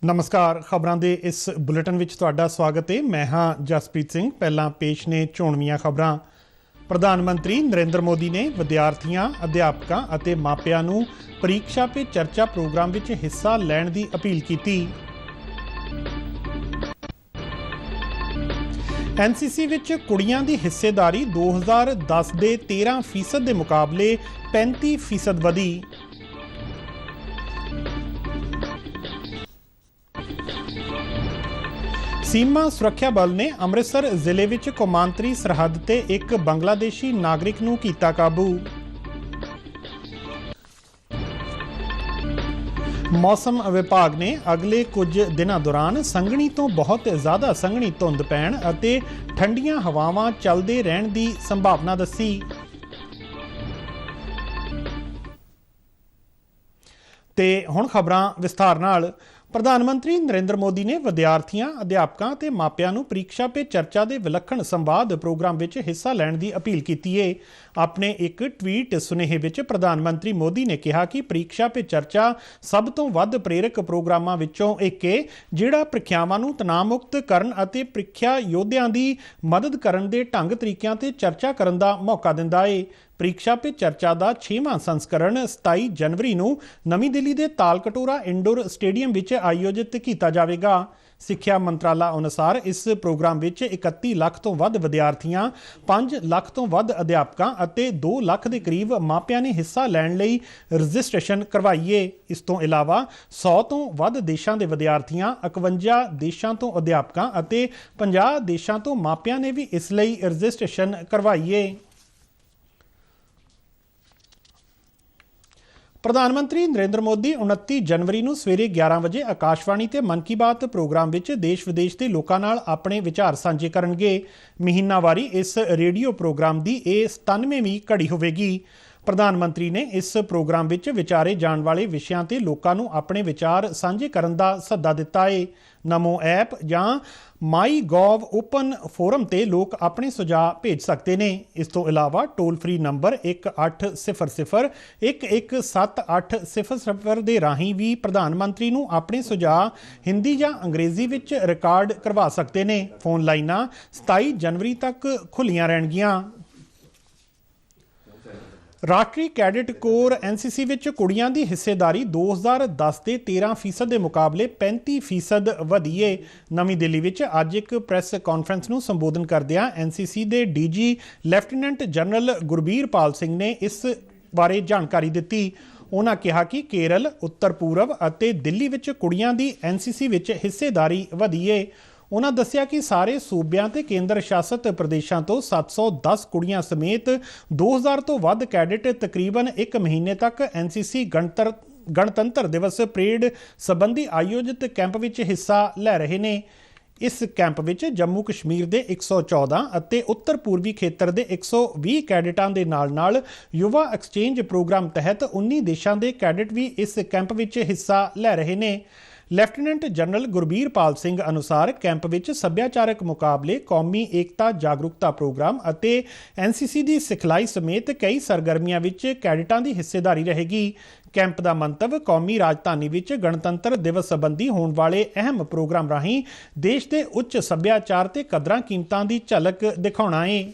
नमस्कार। खबरों के इस बुलेटिन में तुहाडा स्वागत है। मैं हाँ जसप्रीत सिंह। पहला पेश ने चोणवीआं खबरां। प्रधानमंत्री नरेंद्र मोदी ने विद्यार्थियों, अध्यापकों और मापियां नूं परीक्षा पे चर्चा प्रोग्राम में हिस्सा लैण की अपील की। NCC विच कुड़ियां की हिस्सेदारी 2010 के 13% के मुकाबले 35% वधी। सीमा सुरक्षा बल ने अमृतसर जिले विच कौमांतरी सरहद ते एक बंगलादेशी नागरिक नूं कीता काबू। मौसम विभाग ने अगले कुछ दिनों दौरान संघनी तो बहुत ज़्यादा संघनी धुंध पैण अते ठंडियां हवावां चलदे रहण दी संभावना दसी। ते हुण खबरां विस्तार नाल। प्रधानमंत्री नरेंद्र मोदी ने विद्यार्थियों, अध्यापकों और मापियां नूं परीक्षा पे चर्चा के विलखण संवाद प्रोग्राम में हिस्सा लैण की अपील की है। अपने एक ट्वीट सुनेहे विच प्रधानमंत्री मोदी ने कहा कि परीक्षा पे चर्चा सब तो वध प्रेरक प्रोग्रामां विचों एक है, जिहड़ा प्रीखियावां नूं तनाव मुक्त करन अते प्रीखिया योद्धियां दी मदद करन दे ढंग तरीकिਆਂ ते चर्चा करन दा मौका दिंदा है। परीक्षा पे चर्चा का 6वां संस्करण 27 जनवरी नूं नवीं दिल्ली के तालकटोरा इंडोर स्टेडियम विच आयोजित किया जाएगा। सिक्ख्या मंत्रालय अनुसार इस प्रोग्राम विच 31 लाख तो वध विद्यार्थियों, 5 लाख तो वध अध्यापकों और 2 लाख के करीब मापियां ने हिस्सा लैण लई रजिस्ट्रेशन करवाई है। इस तो इलावा 100 तो वध देशों के विद्यार्थियों, 51 देशों तो अध्यापकों और 50 देशों तो मापियां ने भी इस लई रजिस्ट्रेशन करवाई है। प्रधानमंत्री नरेंद्र मोदी 29 जनवरी को सवेरे 11 बजे आकाशवाणी ते मन की बात प्रोग्राम विच देश विदेश के लोगों नाल अपने विचार साझे करनगे। महीनावारी इस रेडियो प्रोग्राम की यह 97वीं कड़ी होवेगी। प्रधानमंत्री ने इस प्रोग्राम विच विचारे जाण वाले विषयां ते लोकां नूं अपने विचार साझे करन दा सद्दा दिता है। नमो ऐप या माई गॉव ओपन फोरम ते लोग अपने सुझाव भेज सकते हैं। इस तो इलावा टोल फ्री नंबर 1800 117800 दे राही भी प्रधानमंत्री नूं अपने सुझाव हिंदी या अंग्रेजी विच रिकॉर्ड करवा सकते हैं। फोन लाइनां 27 जनवरी तक खुलियां रहणगियां। राष्ट्रीय कैडेट कोर NCC विच कुड़ियां दी हिस्सेदारी 2010 के 13% के मुकाबले 35% वधी है। नवीं दिल्ली विच अज एक प्रैस कॉन्फ्रेंस नूं संबोधन करदिआं NCC के DG lieutenant general Gurbir Pal Singh ने इस बारे जानकारी दी। उन्होंने कहा कि केरल, उत्तर पूर्व और दिल्ली विच कुड़ियां दी NCC विच हिस्सेदारी वधी है। उन्होंने दस्सिया कि सारे सूबियां ते केंद्र शासित प्रदेशों तो 710 कुड़ियां समेत 2000 तो वध कैडेट तकरीबन एक महीने तक NCC गणतंत्र दिवस परेड संबंधी आयोजित कैंप विच हिस्सा लै रहे ने। इस कैंप विच जम्मू कश्मीर के 114 और उत्तर पूर्वी खेत्र के 120 कैडेटां दे नाल युवा एक्सचेंज प्रोग्राम तहत 19 देशों के कैडेट भी इस कैंप विच हिस्सा लै रहे ने। लैफ्टिनेंट जनरल गुरबीर पाल सिंह अनुसार कैंप विच सभ्याचारक मुकाबले, कौमी एकता जागरूकता प्रोग्राम और NCC की सिखलाई समेत कई सरगर्मियां विच कैडेटां की हिस्सेदारी रहेगी। कैंप का मंतव कौमी राजधानी विच गणतंत्र दिवस संबंधी होने वाले अहम प्रोग्राम राही देश के उच्च सभ्याचार ते कदरां कीमतां की झलक दिखाउणा है।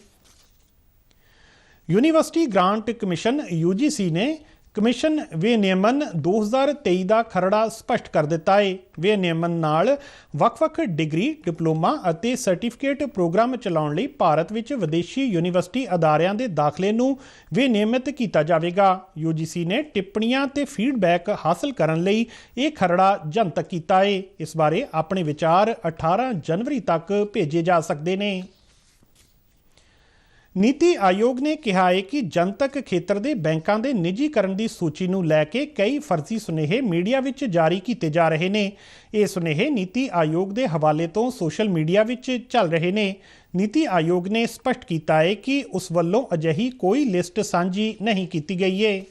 यूनीवर्सिटी ग्रांट कमिशन UGC ने कमिशन विनियमन 2023 का खरड़ा स्पष्ट कर दिता है। विनियमन नाल वख-वख डिग्री, डिप्लोमा और सर्टिफिकेट प्रोग्राम चलाउण लई भारत विच विदेशी यूनीवर्सिटी अदारियां दे दाखले नूं विनियमित किया जाएगा। UGC ने टिप्पणियां ते फीडबैक हासिल करन लई यह खरड़ा जनतक किया है। इस बारे अपने विचार 18 जनवरी तक भेजे जा सकते हैं। नीति आयोग ने कहा है कि जनतक खेत्र के बैंकों के निजीकरण की सूची नूं लैके कई फर्जी सुनेहे मीडिया विच जारी किए जा रहे हैं। ये सुनेहे नीति आयोग के हवाले तो सोशल मीडिया विच चल रहे हैं। नीति आयोग ने स्पष्ट किया है कि उस वल्लों अजिही कोई लिस्ट साझी नहीं की गई है।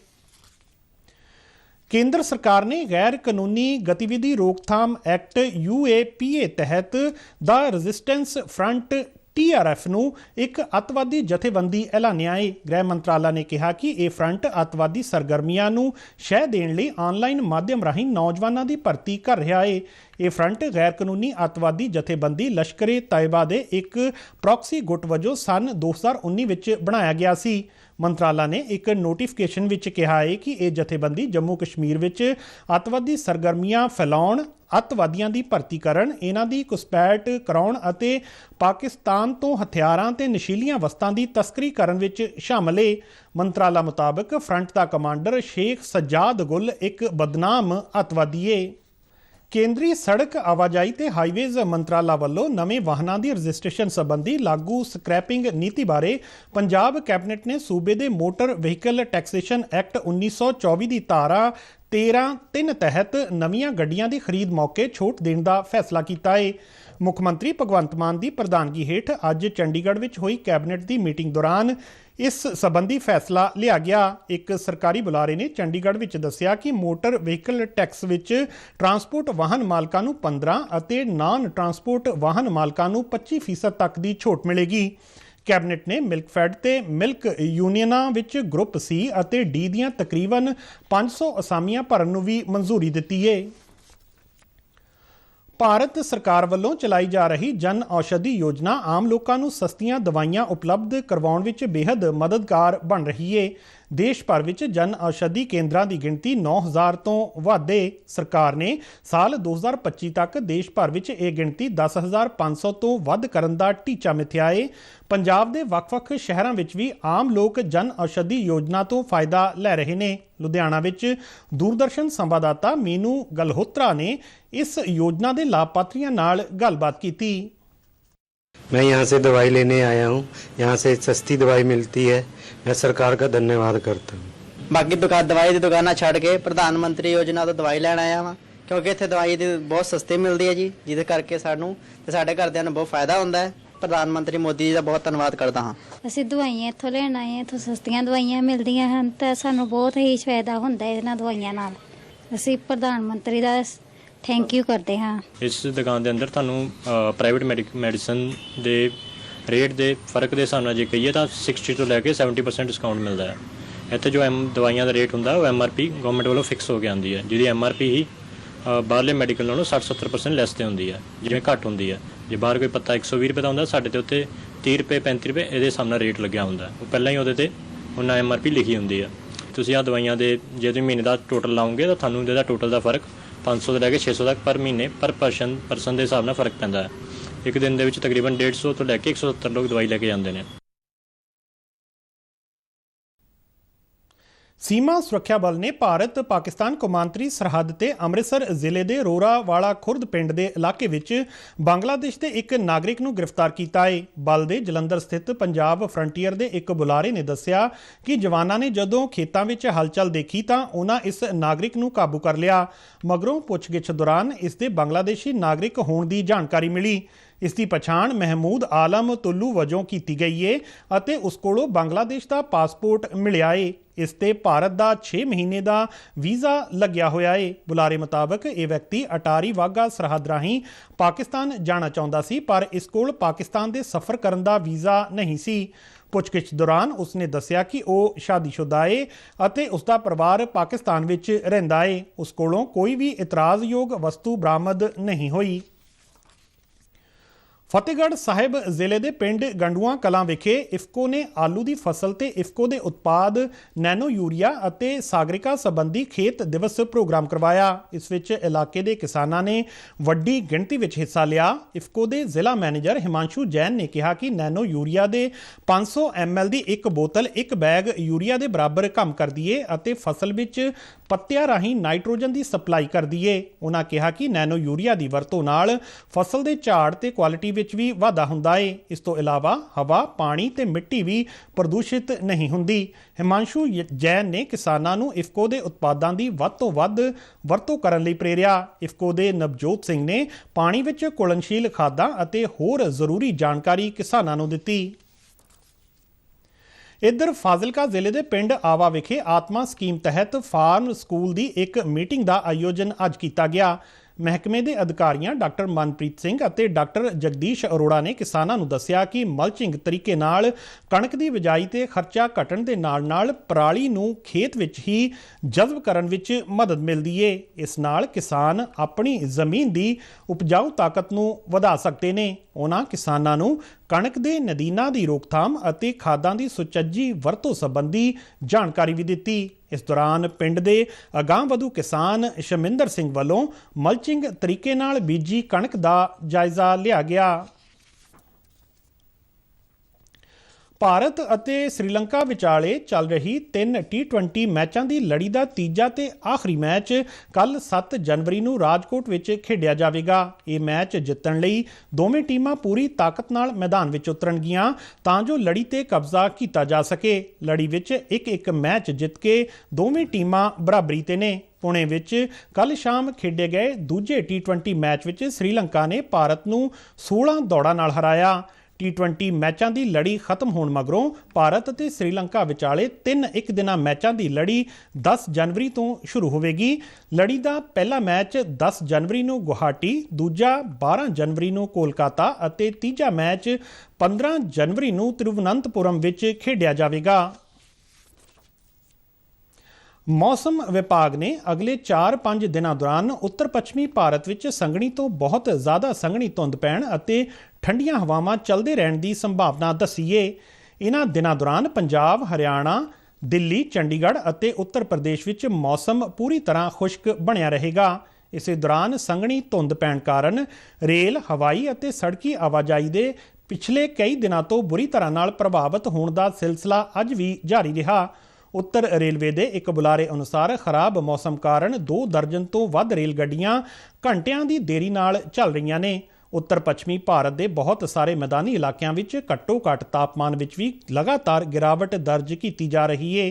केंद्र सरकार ने गैर कानूनी गतिविधि रोकथाम एक्ट UAPA तहत द रेजिस्टेंस फ्रंट TRF ਨੂੰ ਇੱਕ ਅੱਤਵਾਦੀ ਜਥੇਬੰਦੀ ਐਲਾਨਿਆ ਹੈ। ਗ੍ਰਹਿ ਮੰਤਰਾਲਾ ਨੇ ਕਿਹਾ ਕਿ ਇਹ ਫਰੰਟ ਅੱਤਵਾਦੀ ਸਰਗਰਮੀਆਂ ਨੂੰ ਸ਼ਹਿ ਦੇਣ ਲਈ ਆਨਲਾਈਨ ਮਾਧਿਅਮ ਰਾਹੀਂ ਨੌਜਵਾਨਾਂ ਦੀ ਭਰਤੀ ਕਰ ਰਿਹਾ ਹੈ। ਇਹ ਫਰੰਟ ਗੈਰ ਕਾਨੂੰਨੀ ਅੱਤਵਾਦੀ ਜਥੇਬੰਦੀ ਲਸ਼ਕਰ-ਏ-ਤਾਇਬਾ ਦੇ ਇੱਕ ਪ੍ਰੌਕਸੀ ਗੁੱਟ ਵਜੋਂ ਸੰਨ 2019 ਵਿੱਚ ਬਣਾਇਆ ਗਿਆ ਸੀ। ਮੰਤਰਾਲਾ ਨੇ ਇੱਕ ਨੋਟੀਫਿਕੇਸ਼ਨ ਵਿੱਚ ਕਿਹਾ ਹੈ ਕਿ ਇਹ ਜਥੇਬੰਦੀ ਜੰਮੂ ਕਸ਼ਮੀਰ ਵਿੱਚ ਅੱਤਵਾਦੀ ਸਰਗਰਮੀਆਂ ਫੈਲਾਉਣ, ਅੱਤਵਾਦੀਆਂ ਦੀ ਭਰਤੀ ਕਰਨ, ਇਹਨਾਂ ਦੀ ਘੁਸਪੈਠ ਕਰਾਉਣ ਅਤੇ ਪਾਕਿਸਤਾਨ ਤੋਂ ਹਥਿਆਰਾਂ ਤੇ ਨਸ਼ੀਲੀਆਂ ਵਸਤਾਂ ਦੀ ਤਸਕਰੀ ਕਰਨ ਵਿੱਚ ਸ਼ਾਮਲ ਹੈ। ਮੰਤਰਾਲਾ ਮੁਤਾਬਕ ਫਰੰਟ ਦਾ ਕਮਾਂਡਰ ਸ਼ੇਖ ਸੱਜਾਦ ਗੁੱਲ ਇੱਕ ਬਦਨਾਮ ਅੱਤਵਾਦੀ ਹੈ। ਕੇਂਦਰੀ ਸੜਕ ਆਵਾਜਾਈ ਤੇ ਹਾਈਵੇਜ਼ ਮੰਤਰਾਲਾ ਵੱਲੋਂ ਨਵੇਂ ਵਾਹਨਾਂ ਦੀ ਰਜਿਸਟ੍ਰੇਸ਼ਨ ਸੰਬੰਧੀ ਲਾਗੂ ਸਕ੍ਰੈਪਿੰਗ ਨੀਤੀ ਬਾਰੇ ਪੰਜਾਬ ਕੈਬਨਿਟ ਨੇ ਸੂਬੇ ਦੇ ਮੋਟਰ ਵਹੀਕਲ ਟੈਕਸੇਸ਼ਨ ਐਕਟ 1924 ਦੀ ਧਾਰਾ 13(3) ਤਹਿਤ ਨਵੀਆਂ ਗੱਡੀਆਂ ਦੀ ਖਰੀਦ ਮੌਕੇ ਛੋਟ ਦੇਣ ਦਾ ਫੈਸਲਾ ਕੀਤਾ ਹੈ। ਮੁੱਖ ਮੰਤਰੀ ਭਗਵੰਤ ਮਾਨ ਦੀ ਪ੍ਰਧਾਨਗੀ ਹੇਠ ਅੱਜ ਚੰਡੀਗੜ੍ਹ ਵਿੱਚ ਹੋਈ ਕੈਬਨਿਟ ਦੀ ਮੀਟਿੰਗ ਦੌਰਾਨ ਇਸ ਸੰਬੰਧੀ ਫੈਸਲਾ ਲਿਆ ਗਿਆ। ਇੱਕ ਸਰਕਾਰੀ ਬੁਲਾਰੇ ਨੇ ਚੰਡੀਗੜ੍ਹ ਵਿੱਚ ਦੱਸਿਆ ਕਿ ਮੋਟਰ ਵਹੀਕਲ ਟੈਕਸ ਵਿੱਚ ਟਰਾਂਸਪੋਰਟ ਵਾਹਨ ਮਾਲਕਾਂ ਨੂੰ 15% ਅਤੇ ਨਾਨ ਟਰਾਂਸਪੋਰਟ ਵਾਹਨ ਮਾਲਕਾਂ ਨੂੰ 25% ਤੱਕ ਦੀ ਛੋਟ ਮਿਲੇਗੀ। ਕੈਬਨਿਟ ਨੇ ਮਿਲਕਫੈਡ ਤੇ ਮਿਲਕ ਯੂਨੀਅਨਾਂ ਵਿੱਚ ਗਰੁੱਪ C ਅਤੇ D ਦੀਆਂ ਤਕਰੀਬਨ 500 ਅਸਾਮੀਆਂ ਭਰਨ ਨੂੰ ਵੀ ਮਨਜ਼ੂਰੀ ਦਿੱਤੀ ਹੈ। ਭਾਰਤ ਸਰਕਾਰ ਵੱਲੋਂ ਚਲਾਈ ਜਾ ਰਹੀ ਜਨ ਔਸ਼ਧੀ ਯੋਜਨਾ ਆਮ ਲੋਕਾਂ ਨੂੰ ਸਸਤੀਆਂ ਦਵਾਈਆਂ ਉਪਲਬਧ ਕਰਵਾਉਣ ਵਿੱਚ ਬੇਹੱਦ ਮਦਦਗਾਰ ਬਣ ਰਹੀ ਹੈ। ਦੇਸ਼ ਭਰ ਵਿੱਚ ਜਨ ਔਸ਼ਧੀ ਕੇਂਦਰਾਂ ਦੀ ਗਿਣਤੀ 9000 ਤੋਂ ਵੱਧ ਹੈ। ਸਰਕਾਰ ਨੇ ਸਾਲ 2025 ਤੱਕ ਦੇਸ਼ ਭਰ ਵਿੱਚ ਇਹ ਗਿਣਤੀ 10,500 ਤੋਂ ਵੱਧ ਕਰਨ ਦਾ ਟੀਚਾ ਮਿਥਿਆ ਹੈ। ਪੰਜਾਬ ਦੇ ਵੱਖ-ਵੱਖ ਸ਼ਹਿਰਾਂ ਵਿੱਚ ਵੀ ਆਮ ਲੋਕ ਜਨ ਔਸ਼ਧੀ ਯੋਜਨਾ ਤੋਂ ਫਾਇਦਾ ਲੈ ਰਹੇ ਨੇ। ਲੁਧਿਆਣਾ ਵਿੱਚ ਦੂਰਦਰਸ਼ਨ ਸੰਵਾਦਦਾਤਾ ਮੀਨੂ ਗਲਹੋਤਰਾ ਨੇ ਇਸ ਯੋਜਨਾ ਦੇ ਲਾਭਪਾਤਰੀਆਂ ਨਾਲ ਗੱਲਬਾਤ ਕੀਤੀ। मैं यहाँ से दवाई लेने आया हूँ, यहाँ से सस्ती दवाई मिलती है। मैं सरकार का धन्यवाद करता हूँ। बाकी दवाई ਦੀ ਦੁਕਾਨਾਂ ਛੱਡ ਕੇ ਪ੍ਰਧਾਨ ਮੰਤਰੀ ਯੋਜਨਾ ਤੋਂ ਦਵਾਈ ਲੈਣ ਆਇਆ ਵਾਂ, ਕਿਉਂਕਿ ਇੱਥੇ ਦਵਾਈ ਦੀ ਬਹੁਤ ਸਸਤੀ ਮਿਲਦੀ ਹੈ ਜੀ, ਜਿਹਦੇ ਕਰਕੇ ਸਾਨੂੰ ਤੇ ਸਾਡੇ ਘਰਦਿਆਂ ਨੂੰ ਬਹੁਤ ਫਾਇਦਾ ਹੁੰਦਾ ਹੈ। ਪ੍ਰਧਾਨ ਮੰਤਰੀ ਮੋਦੀ ਜੀ ਦਾ ਬਹੁਤ ਧੰਨਵਾਦ ਕਰਦਾ ਹਾਂ। ਅਸੀਂ ਦਵਾਈਆਂ ਇੱਥੋਂ ਲੈਣ ਆਏ ਹਾਂ, ਇੱਥੋਂ ਸਸਤੀਆਂ ਦਵਾਈਆਂ ਮਿਲਦੀਆਂ ਹਨ ਤੇ ਸਾਨੂੰ ਬਹੁਤ ਹੀ ਫਾਇਦਾ ਹੁੰਦਾ ਇਹਨਾਂ ਦਵਾਈਆਂ ਨਾਲ। ਅਸੀਂ ਪ੍ਰਧਾਨ ਮੰਤਰੀ ਦਾ ਥੈਂਕ ਯੂ ਕਰਦੇ ਹਾਂ। ਇਸ ਦੁਕਾਨ ਦੇ ਅੰਦਰ ਤੁਹਾਨੂੰ ਪ੍ਰਾਈਵੇਟ ਮੈਡੀਸਨ ਦੇ ਰੇਟ ਦੇ ਫਰਕ ਦੇ ਹਿਸਾਬ ਨਾਲ ਜੇ ਕਹੀਏ ਤਾਂ 60 ਤੋਂ ਲੈ ਕੇ 70% ਡਿਸਕਾਊਂਟ ਮਿਲਦਾ ਹੈ। ਇੱਥੇ ਜੋ ਦਵਾਈਆਂ ਦਾ ਰੇਟ ਹੁੰਦਾ ਉਹ MRP ਗਵਰਨਮੈਂਟ ਵੱਲੋਂ ਫਿਕਸ ਹੋ ਕੇ ਆਉਂਦੀ ਹੈ, ਜਿਹਦੀ MRP ਹੀ ਬਾਹਰਲੇ ਮੈਡੀਕਲ ਨਾਲੋਂ 60-70% ਲੈਸ 'ਤੇ ਹੁੰਦੀ ਹੈ, ਜਿਵੇਂ ਘੱਟ ਹੁੰਦੀ ਹੈ। ਜੇ ਬਾਹਰ ਕੋਈ ਪੱਤਾ 120 ਰੁਪਏ ਦਾ ਹੁੰਦਾ, ਸਾਡੇ ਤੇ ਉੱਤੇ 30 ਰੁਪਏ 35 ਰੁਪਏ ਇਹਦੇ ਹਿਸਾਬ ਨਾਲ ਰੇਟ ਲੱਗਿਆ ਹੁੰਦਾ। ਉਹ ਪਹਿਲਾਂ ਹੀ ਉਹਦੇ 'ਤੇ ਉਹਨਾਂ MRP ਲਿਖੀ ਹੁੰਦੀ ਹੈ। ਤੁਸੀਂ ਆਹ ਦਵਾਈਆਂ ਦੇ ਜੇ ਤੁਸੀਂ ਮਹੀਨੇ ਦਾ ਟੋਟਲ ਲਾਓਗੇ ਤਾਂ ਤੁਹਾਨੂੰ ਇਹਦਾ ਟੋਟਲ ਦਾ ਫਰਕ 500 ਤੋਂ ਲੈ ਕੇ 600 ਤੱਕ ਪਰ ਮਹੀਨੇ ਪਰ ਪਰਸਨ ਦੇ ਹਿਸਾਬ ਨਾਲ ਫਰਕ ਪੈਂਦਾ ਹੈ। ਇੱਕ ਦਿਨ ਦੇ ਵਿੱਚ ਤਕਰੀਬਨ 150 ਤੋਂ ਲੈ ਕੇ 170 ਲੋਕ ਦਵਾਈ ਲੈ ਕੇ ਜਾਂਦੇ ਨੇ। ਸੀਮਾ ਸੁਰੱਖਿਆ ਬਲ ਨੇ ਭਾਰਤ ਪਾਕਿਸਤਾਨ ਕੌਮਾਂਤਰੀ ਸਰਹੱਦ ਤੇ ਅੰਮ੍ਰਿਤਸਰ ਜ਼ਿਲ੍ਹੇ ਦੇ ਰੋਰਾਵਾਲਾ ਖੁਰਦ ਪਿੰਡ ਦੇ ਇਲਾਕੇ ਵਿੱਚ ਬੰਗਲਾਦੇਸ਼ ਦੇ ਇੱਕ ਨਾਗਰਿਕ ਨੂੰ ਗ੍ਰਿਫਤਾਰ ਕੀਤਾ ਹੈ। ਬਲ ਦੇ ਜਲੰਧਰ ਸਥਿਤ ਪੰਜਾਬ ਫਰੰਟੀਅਰ ਦੇ ਇੱਕ ਬੁਲਾਰੇ ਨੇ ਦੱਸਿਆ ਕਿ ਜਵਾਨਾਂ ਨੇ ਜਦੋਂ ਖੇਤਾਂ ਵਿੱਚ ਹਲਚਲ ਦੇਖੀ ਤਾਂ ਉਹਨਾਂ ਇਸ ਨਾਗਰਿਕ ਨੂੰ ਕਾਬੂ ਕਰ ਲਿਆ। ਮਗਰੋਂ ਪੁੱਛਗਿੱਛ ਦੌਰਾਨ ਇਸ ਦੇ ਬੰਗਲਾਦੇਸ਼ੀ ਨਾਗਰਿਕ ਹੋਣ ਦੀ ਜਾਣਕਾਰੀ ਮਿਲੀ। ਇਸ ਦੀ ਪਛਾਣ ਮਹਿਮੂਦ ਆਲਮ ਤੁੱਲੂ ਵਜੋਂ ਕੀਤੀ ਗਈ ਹੈ ਅਤੇ ਉਸ ਕੋਲੋਂ ਬੰਗਲਾਦੇਸ਼ ਦਾ ਪਾਸਪੋਰਟ ਮਿਲਿਆ ਹੈ। ਇਸ ਤੇ ਭਾਰਤ ਦਾ 6 ਮਹੀਨੇ ਦਾ ਵੀਜ਼ਾ ਲੱਗਿਆ ਹੋਇਆ ਹੈ। ਬੁਲਾਰੇ ਮੁਤਾਬਕ ਇਹ ਵਿਅਕਤੀ ਅਟਾਰੀ ਵਾਹਗਾ ਸਰਹੱਦ ਰਾਹੀਂ ਪਾਕਿਸਤਾਨ ਜਾਣਾ ਚਾਹੁੰਦਾ ਸੀ, ਪਰ ਇਸ ਕੋਲ ਪਾਕਿਸਤਾਨ ਦੇ ਸਫ਼ਰ ਕਰਨ ਦਾ ਵੀਜ਼ਾ ਨਹੀਂ ਸੀ। ਪੁੱਛਗਿੱਛ ਦੌਰਾਨ ਉਸਨੇ ਦੱਸਿਆ ਕਿ ਉਹ ਸ਼ਾਦੀशुदा ਹੈ ਅਤੇ ਉਸਦਾ ਪਰਿਵਾਰ ਪਾਕਿਸਤਾਨ ਵਿੱਚ ਰਹਿੰਦਾ ਹੈ। ਉਸ ਕੋਲੋਂ ਕੋਈ ਵੀ ਇਤਰਾਜ਼ਯੋਗ ਵਸਤੂ ਬਰਾਮਦ ਨਹੀਂ ਹੋਈ। ਫਤਿਹਗੜ੍ਹ ਸਾਹਿਬ ਜ਼ਿਲ੍ਹੇ ਦੇ ਪਿੰਡ ਗੰਡੂਆਂ ਕਲਾਂ ਵਿਖੇ ਇਫਕੋ ਨੇ ਆਲੂ ਦੀ ਫਸਲ ਤੇ ਇਫਕੋ ਦੇ ਉਤਪਾਦ ਨੈਨੋ ਯੂਰੀਆ ਅਤੇ ਸਾਗਰਿਕਾ ਸੰਬੰਧੀ ਖੇਤ ਦਿਵਸ ਪ੍ਰੋਗਰਾਮ ਕਰਵਾਇਆ। ਇਸ ਵਿੱਚ ਇਲਾਕੇ ਦੇ ਕਿਸਾਨਾਂ ਨੇ ਵੱਡੀ ਗਿਣਤੀ ਵਿੱਚ ਹਿੱਸਾ ਲਿਆ। ਇਫਕੋ ਦੇ ਜ਼ਿਲ੍ਹਾ ਮੈਨੇਜਰ ਹਿਮਾਂਸ਼ੂ ਜੈਨ ਨੇ ਕਿਹਾ ਕਿ ਨੈਨੋ ਯੂਰੀਆ ਦੇ 500 ml ਦੀ ਇੱਕ ਬੋਤਲ ਇੱਕ ਬੈਗ ਯੂਰੀਆ ਦੇ ਬਰਾਬਰ ਕੰਮ ਕਰਦੀ ਹੈ ਅਤੇ ਫਸਲ ਵਿੱਚ ਪੱਤਿਆਂ ਰਾਹੀਂ ਨਾਈਟ੍ਰੋਜਨ ਦੀ ਸਪਲਾਈ ਕਰਦੀ ਹੈ। ਉਹਨਾਂ ਕਿਹਾ ਕਿ ਨੈਨੋ ਯੂਰੀਆ ਦੀ ਵਰਤੋਂ ਨਾਲ ਫਸਲ ਦੇ ਝਾੜ ਤੇ ਕੁਆਲਿਟੀ ਵਿੱਚ ਵੀ ਵਾਧਾ ਹੁੰਦਾ ਹੈ। ਇਸ ਤੋਂ ਇਲਾਵਾ ਹਵਾ, ਪਾਣੀ ਤੇ ਮਿੱਟੀ ਵੀ ਪ੍ਰਦੂਸ਼ਿਤ ਨਹੀਂ ਹੁੰਦੀ। ਹਿਮਾਂਸ਼ੂ ਜੈਨ ਨੇ ਕਿਸਾਨਾਂ ਨੂੰ ਇਫਕੋ ਦੇ ਉਤਪਾਦਾਂ ਦੀ ਵੱਧ ਤੋਂ ਵੱਧ ਵਰਤੋਂ ਕਰਨ ਲਈ ਪ੍ਰੇਰਿਆ। ਇਫਕੋ ਦੇ ਨਵਜੋਤ ਸਿੰਘ ਨੇ ਪਾਣੀ ਵਿੱਚ ਘੁਲਣਸ਼ੀਲ ਖਾਦਾਂ ਅਤੇ ਹੋਰ ਜ਼ਰੂਰੀ ਜਾਣਕਾਰੀ ਕਿਸਾਨਾਂ ਨੂੰ ਦਿੱਤੀ। ਇੱਧਰ ਫਾਜ਼ਿਲਕਾ ਜ਼ਿਲ੍ਹੇ ਦੇ ਪਿੰਡ ਆਵਾ ਵਿਖੇ ਆਤਮਾ ਸਕੀਮ ਤਹਿਤ ਫਾਰਮ ਸਕੂਲ ਦੀ ਇੱਕ ਮੀਟਿੰਗ ਦਾ ਆਯੋਜਨ ਅੱਜ ਕੀਤਾ ਗਿਆ। महकमे के अधिकारियों डॉक्टर मनप्रीत सिंह ਅਤੇ डॉक्टर जगदीश अरोड़ा ने किसानों ਨੂੰ ਦੱਸਿਆ कि मल्चिंग तरीके नाल कणक की बिजाई ते खर्चा घटण ਦੇ ਨਾਲ पराली ਨੂੰ खेत ਵਿੱਚ ही जज़ब ਕਰਨ ਵਿੱਚ मदद मिलती है। इस नाल किसान अपनी ਜ਼ਮੀਨ ਦੀ उपजाऊ ताकत ਨੂੰ ਵਧਾ ਸਕਦੇ ਨੇ। ਉਹਨਾਂ किसानों ਨੂੰ कणक ਦੇ ਨਦੀਨਾਂ ਦੀ रोकथाम ਅਤੇ ਖਾਦਾਂ ਦੀ ਸੁਚੱਜੀ ਵਰਤੋਂ संबंधी जानकारी भी दी। इस दौरान पिंड के अगांह-वधू किसान शमिंदर सिंह वालों मल्चिंग तरीके नाल बीजी कणक का जायजा लिया गया। ਭਾਰਤ ਅਤੇ ਸ੍ਰੀਲੰਕਾ ਵਿਚਾਲੇ ਚੱਲ ਰਹੀ 3 T20 ਮੈਚਾਂ ਦੀ ਲੜੀ ਦਾ ਤੀਜਾ ਤੇ ਆਖਰੀ ਮੈਚ ਕੱਲ 7 ਜਨਵਰੀ ਨੂੰ ਰਾਜਕੋਟ ਵਿੱਚ ਖੇਡਿਆ ਜਾਵੇਗਾ। ਇਹ ਮੈਚ ਜਿੱਤਣ ਲਈ ਦੋਵੇਂ ਟੀਮਾਂ ਪੂਰੀ ਤਾਕਤ ਨਾਲ ਮੈਦਾਨ ਵਿੱਚ ਉਤਰਨਗੀਆਂ ਤਾਂ ਜੋ ਲੜੀ ਤੇ ਕਬਜ਼ਾ ਕੀਤਾ ਜਾ ਸਕੇ। ਲੜੀ ਵਿੱਚ ਇੱਕ ਮੈਚ ਜਿੱਤ ਕੇ ਦੋਵੇਂ ਟੀਮਾਂ ਬਰਾਬਰੀ ਤੇ ਨੇ। पुणे ਵਿੱਚ ਕੱਲ ਸ਼ਾਮ ਖੇਡੇ ਗਏ ਦੂਜੇ T20 ਮੈਚ ਵਿੱਚ ਸ੍ਰੀਲੰਕਾ ਨੇ ਭਾਰਤ ਨੂੰ 16 ਦੌੜਾਂ ਨਾਲ ਹਰਾਇਆ। T20 ਮੈਚਾਂ ਦੀ ਲੜੀ ਖਤਮ ਹੋਣ ਮਗਰੋਂ ਭਾਰਤ ਅਤੇ ਸ੍ਰੀਲੰਕਾ ਵਿਚਾਲੇ 3 ਇੱਕ ਦਿਨਾਂ ਮੈਚਾਂ ਦੀ ਲੜੀ 10 ਜਨਵਰੀ ਤੋਂ ਸ਼ੁਰੂ ਹੋਵੇਗੀ। ਲੜੀ ਦਾ ਪਹਿਲਾ ਮੈਚ 10 ਜਨਵਰੀ ਨੂੰ ਗੁਹਾਟੀ, ਦੂਜਾ 12 ਜਨਵਰੀ ਨੂੰ ਕੋਲਕਾਤਾ ਅਤੇ ਤੀਜਾ ਮੈਚ 15 ਜਨਵਰੀ ਨੂੰ ਤਿਰੂਵਨੰਤਪੁਰਮ ਵਿੱਚ ਖੇਡਿਆ ਜਾਵੇਗਾ। मौसम विभाग ने अगले 4-5 दिनों दौरान उत्तर पश्चिमी भारत में संघनी तो बहुत ज़्यादा संघनी धुंध पैण अते ठंडियां हवावां चलते रहने की संभावना दसी है। इन्हां दिनों दौरान पंजाब, हरियाणा, दिल्ली, चंडीगढ़ अते उत्तर प्रदेश में मौसम पूरी तरह खुश्क बनिया रहेगा। इस दौरान संघनी धुंध पैण कारण रेल, हवाई अते सड़की आवाजाही के पिछले कई दिनों तो बुरी तरह नाल प्रभावित होने का सिलसिला अज भी जारी रहा। उत्तर रेलवे के एक बुलारे अनुसार खराब मौसम कारण 2 दर्जन तो वध रेल गड्डियां घंटियां की देरी नाल चल रही ने। उत्तर पश्चिमी भारत के बहुत सारे मैदानी इलाकों में घट्टो घट तापमान में भी लगातार गिरावट दर्ज की जा रही है।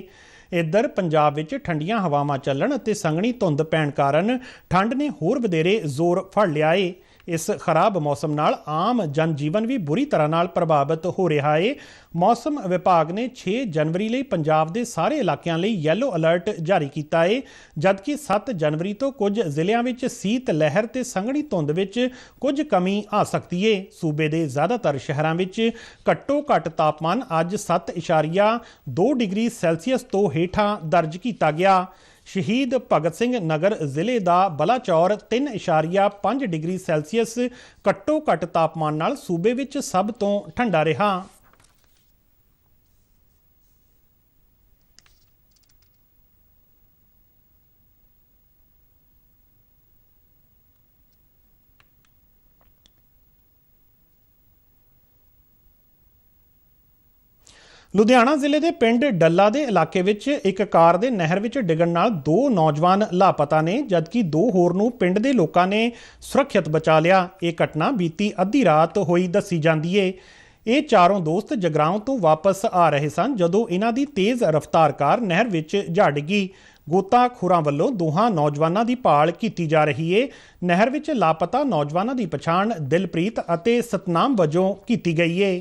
इधर पंजाब में ठंडियां हवावां चलण अते संघनी धुंध पैण कारण ठंड ने होर वधेरे जोर फड़ लिया है। इस खराब मौसम नाल आम जनजीवन भी बुरी तरह नाल प्रभावित हो रहा है। मौसम विभाग ने 6 जनवरी लिए पंजाब के सारे इलाकों लिए येलो अलर्ट जारी किया है, जबकि 7 जनवरी तो कुछ जिलों में सीत लहर ते संघनी धुंध में कुछ कमी आ सकती है। सूबे के ज़्यादातर शहरों में घट्टो घट तापमान अज 7.2 डिग्री सैल्सीयस तो हेठां दर्ज किया गया। शहीद भगत सिंह नगर जिले का बलाचौर 3.5 डिग्री सैल्सीयस घट्टो घट तापमान नाल सूबे विच सब तो ठंडा रहा। लुधियाना जिले के पिंड डल्ला के इलाके विच एक कार दे नहर विच डिगण नाल 2 नौजवान लापता ने, जबकि 2 होर नूं पिंड दे लोकां ने सुरक्षित बचा लिया। यह घटना बीती अद्धी रात होई दसी जांदी है। ये चारों दोस्त जगराओं तो वापस आ रहे सन जदों इन्हां दी तेज़ रफ्तार कार नहर विच जा डिगी। गोताखोरां वल्लों दोहां नौजवानां दी भाल कीती जा रही है। नहर विच लापता नौजवानां दी पछाण दिलप्रीत अते सतनाम वजों कीती गई है।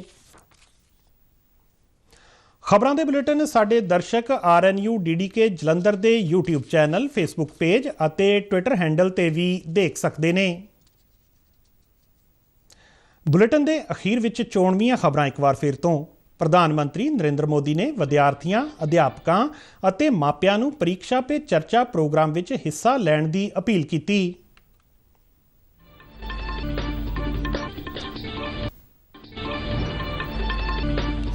खबरों के बुलेटिन साडे दर्शक RNU DDK जलंधर के YouTube चैनल, फेसबुक पेज अते ट्विटर हैंडल ते भी देख सकते हैं। बुलेटिन के अखीर विच चोणवीआं खबरां एक बार फिर तो। प्रधानमंत्री नरेंद्र मोदी ने विद्यार्थियों, अध्यापकों अते मापियां नूं परीक्षा पे चर्चा प्रोग्राम विच हिस्सा लैण दी अपील की।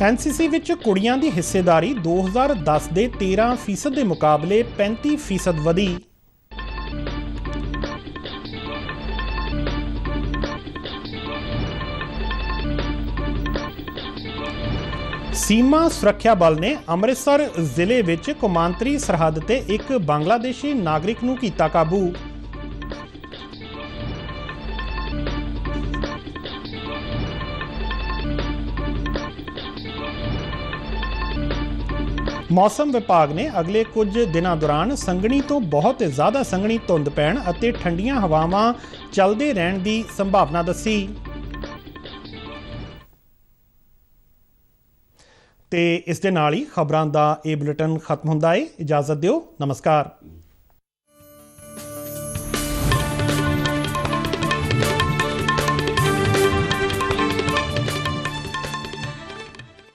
NCC विच कुड़ियां दी हिस्सेदारी 2010 के 13% के मुकाबले 35% वधी। सीमा सुरक्षा बल ने अमृतसर जिले विच कौमांतरी सरहद ते एक बांग्लादेशी नागरिक नूं कीता काबू। मौसम विभाग ने अगले कुछ दिनों दौरान संघनी तो बहुत ज़्यादा संघनी धुंध पैण अते ठंडियां हवावां चलते रहने की संभावना दसी। ते इस दे नाल ही खबरां दा ये बुलेटिन खत्म हुंदा है। इजाजत दिओ, नमस्कार।